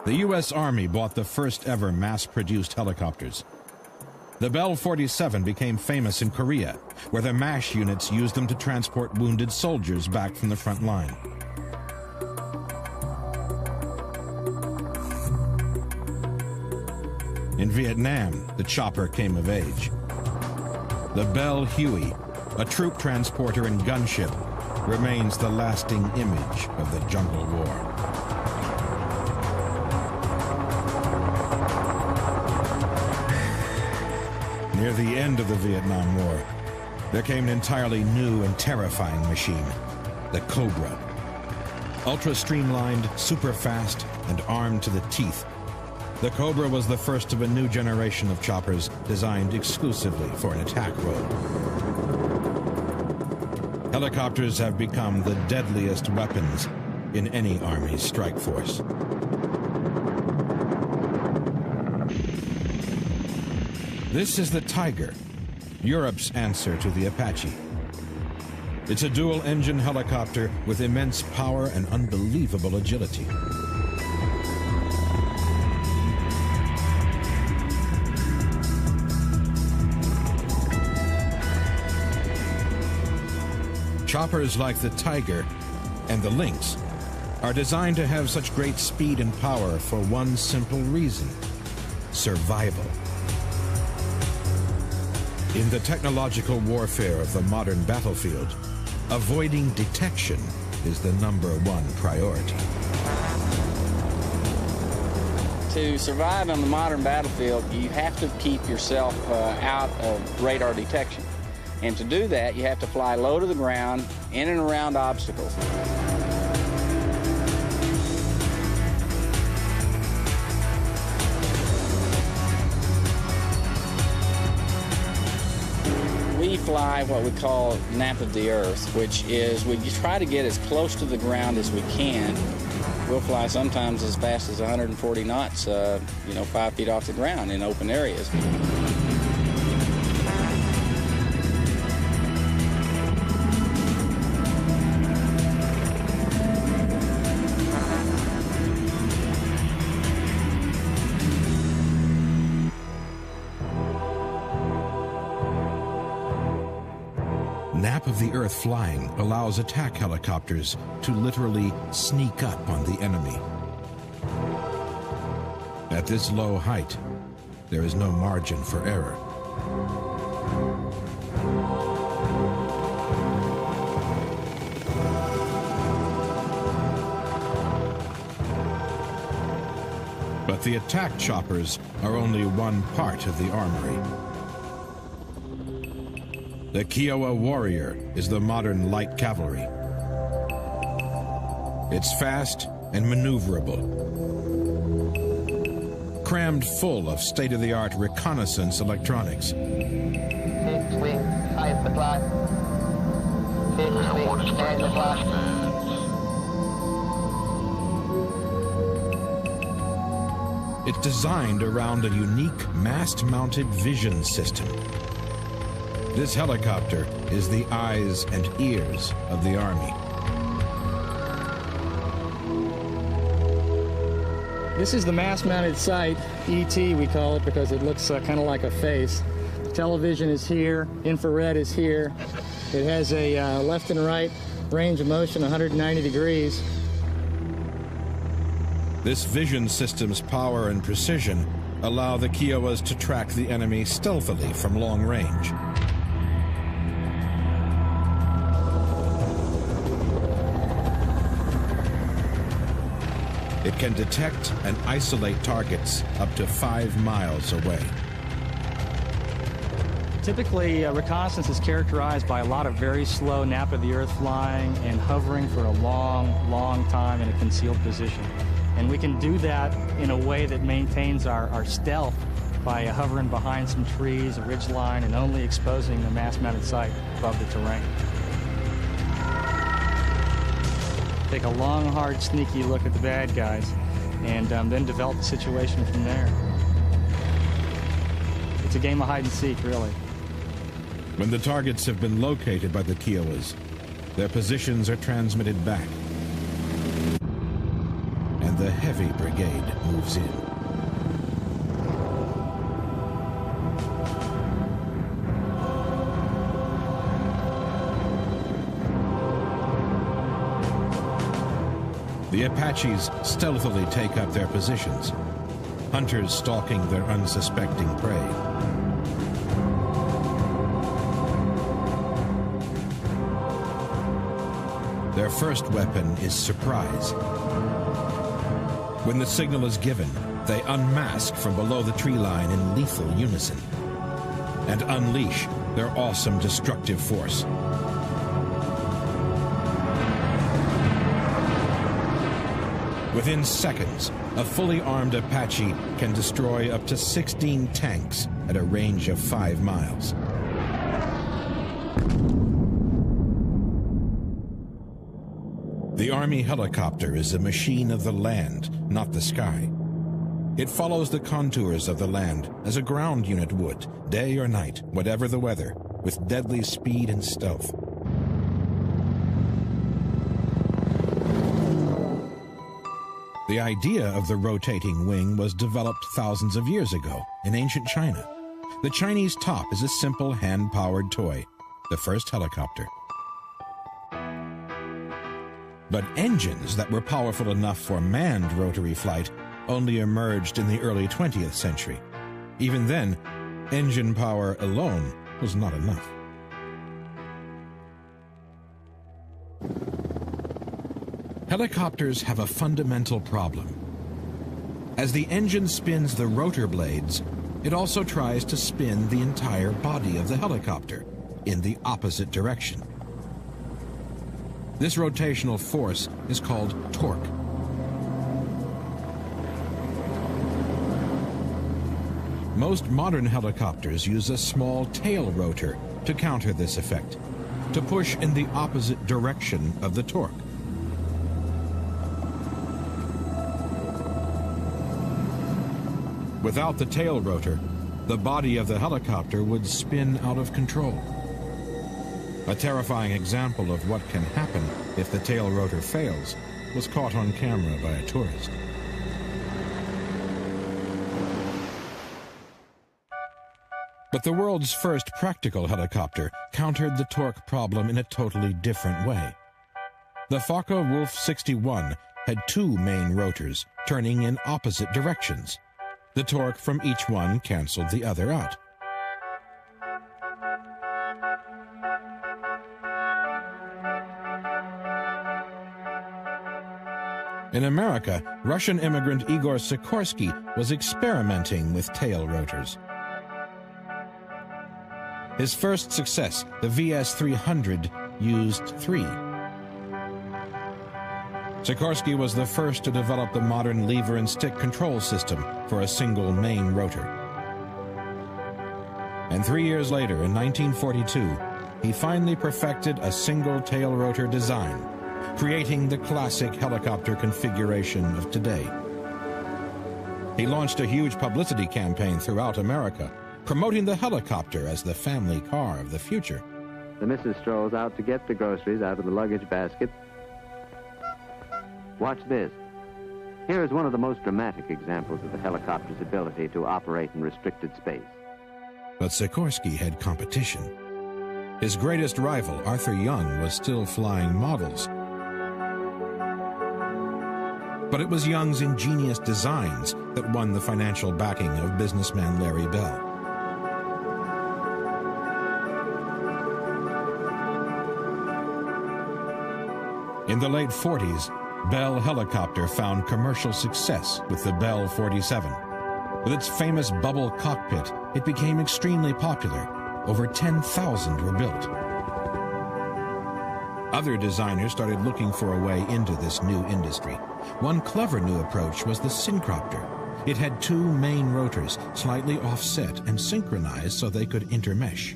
The U.S. Army bought the first ever mass-produced helicopters. The Bell 47 became famous in Korea, where the MASH units used them to transport wounded soldiers back from the front line. In Vietnam, the chopper came of age. The Bell Huey, a troop transporter and gunship, remains the lasting image of the jungle war. Near the end of the Vietnam War, there came an entirely new and terrifying machine, the Cobra. Ultra-streamlined, super-fast, and armed to the teeth, the Cobra was the first of a new generation of choppers designed exclusively for an attack role. Helicopters have become the deadliest weapons in any Army's strike force. This is the Tiger, Europe's answer to the Apache. It's a dual-engine helicopter with immense power and unbelievable agility. Choppers like the Tiger and the Lynx are designed to have such great speed and power for one simple reason: survival. In the technological warfare of the modern battlefield, avoiding detection is the #1 priority. To survive on the modern battlefield, you have to keep yourself out of radar detection. And to do that, you have to fly low to the ground, in and around obstacles. We fly what we call nap of the earth, which is we try to get as close to the ground as we can. We'll fly sometimes as fast as 140 knots, 5 feet off the ground in open areas. Nap-of-the-earth flying allows attack helicopters to literally sneak up on the enemy. At this low height, there is no margin for error. But the attack choppers are only one part of the armory. The Kiowa Warrior is the modern light cavalry. It's fast and maneuverable, crammed full of state-of-the-art reconnaissance electronics. Fixed wing, height the flag. Fixed wing, stand the flag. It's designed around a unique mast-mounted vision system. This helicopter is the eyes and ears of the Army. This is the mast-mounted sight, ET we call it because it looks kind of like a face. Television is here, infrared is here. It has a left and right range of motion 190 degrees. This vision system's power and precision allow the Kiowas to track the enemy stealthily from long range. It can detect and isolate targets up to 5 miles away. Typically, reconnaissance is characterized by a lot of very slow nap-of-the-earth flying and hovering for a long time in a concealed position. And we can do that in a way that maintains our stealth by hovering behind some trees, a ridge line, and only exposing the mast-mounted sight above the terrain. Take a long, hard, sneaky look at the bad guys, and then develop the situation from there. It's a game of hide and seek, really. When the targets have been located by the Kiowas, their positions are transmitted back, and the heavy brigade moves in. The Apaches stealthily take up their positions, hunters stalking their unsuspecting prey. Their first weapon is surprise. When the signal is given, they unmask from below the tree line in lethal unison and unleash their awesome destructive force. Within seconds, a fully armed Apache can destroy up to 16 tanks at a range of 5 miles. The Army helicopter is a machine of the land, not the sky. It follows the contours of the land as a ground unit would, day or night, whatever the weather, with deadly speed and stealth. The idea of the rotating wing was developed thousands of years ago in ancient China. The Chinese top is a simple hand-powered toy, the first helicopter. But engines that were powerful enough for manned rotary flight only emerged in the early 20th century. Even then, engine power alone was not enough. Helicopters have a fundamental problem. As the engine spins the rotor blades, it also tries to spin the entire body of the helicopter in the opposite direction. This rotational force is called torque. Most modern helicopters use a small tail rotor to counter this effect, to push in the opposite direction of the torque. Without the tail rotor, the body of the helicopter would spin out of control. A terrifying example of what can happen if the tail rotor fails was caught on camera by a tourist. But the world's first practical helicopter countered the torque problem in a totally different way. The Focke-Wulf 61 had 2 main rotors turning in opposite directions. The torque from each one canceled the other out. In America, Russian immigrant Igor Sikorsky was experimenting with tail rotors. His first success, the VS-300, used 3. Sikorsky was the first to develop the modern lever and stick control system for a single main rotor. And 3 years later, in 1942, he finally perfected a single tail rotor design, creating the classic helicopter configuration of today. He launched a huge publicity campaign throughout America, promoting the helicopter as the family car of the future. The missus strolls out to get the groceries out of the luggage basket. Watch this. Here is one of the most dramatic examples of the helicopter's ability to operate in restricted space. But Sikorsky had competition. His greatest rival, Arthur Young, was still flying models. But it was Young's ingenious designs that won the financial backing of businessman Larry Bell. In the late 40s, Bell Helicopter found commercial success with the Bell 47. With its famous bubble cockpit, it became extremely popular. Over 10,000 were built. Other designers started looking for a way into this new industry. One clever new approach was the Syncropter. It had 2 main rotors, slightly offset and synchronized so they could intermesh.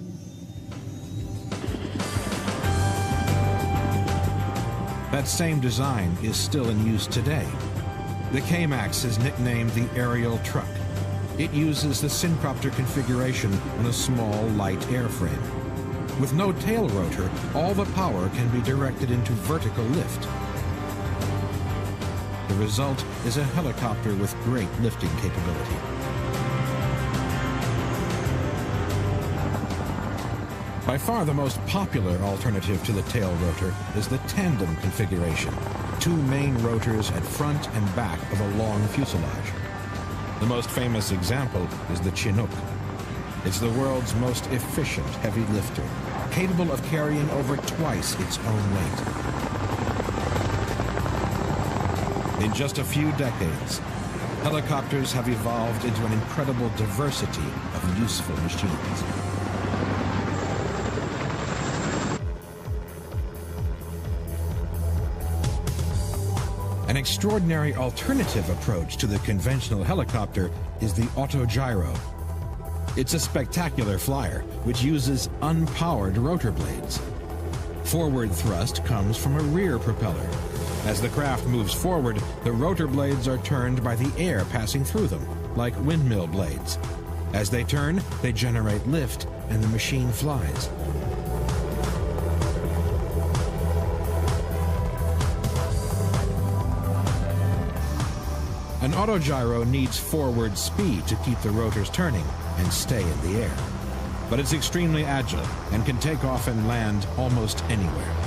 That same design is still in use today. The K-Max is nicknamed the aerial truck. It uses the Syncropter configuration on a small, light airframe. With no tail rotor, all the power can be directed into vertical lift. The The result is a helicopter with great lifting capability. By far the most popular alternative to the tail rotor is the tandem configuration, 2 main rotors at front and back of a long fuselage. The most famous example is the Chinook. It's the world's most efficient heavy lifter, capable of carrying over twice its own weight. In just a few decades, helicopters have evolved into an incredible diversity of useful machines. An extraordinary alternative approach to the conventional helicopter is the autogyro. It's a spectacular flyer which uses unpowered rotor blades. Forward thrust comes from a rear propeller. As the craft moves forward, the rotor blades are turned by the air passing through them, like windmill blades. As they turn, they generate lift, and the machine flies. An autogyro needs forward speed to keep the rotors turning and stay in the air. But it's extremely agile and can take off and land almost anywhere.